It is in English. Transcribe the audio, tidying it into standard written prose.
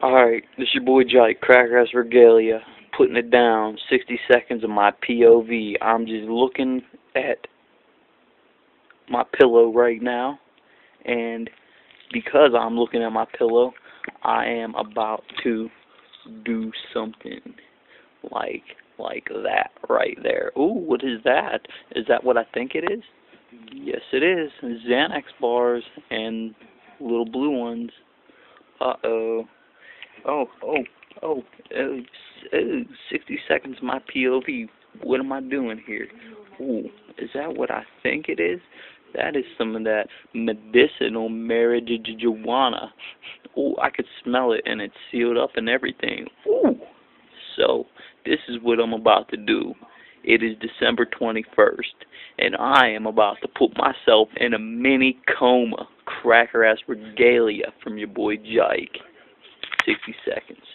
Alright, this your boy Jake, Cracker Ass Regalia, putting it down, 60 seconds of my POV. I'm just looking at my pillow right now, and because I'm looking at my pillow, I am about to do something like that right there. Ooh, what is that? Is that what I think it is? Yes, it is. Xanax bars and little blue ones. Uh-oh. Oh, 60 seconds of my POV. What am I doing here? Ooh, is that what I think it is? That is some of that medicinal marijuana. Ooh, I could smell it, and it's sealed up and everything. Ooh. So, this is what I'm about to do. It is December 21st, and I am about to put myself in a mini coma. Cracker Ass Regalia from your boy Jake. 60 seconds.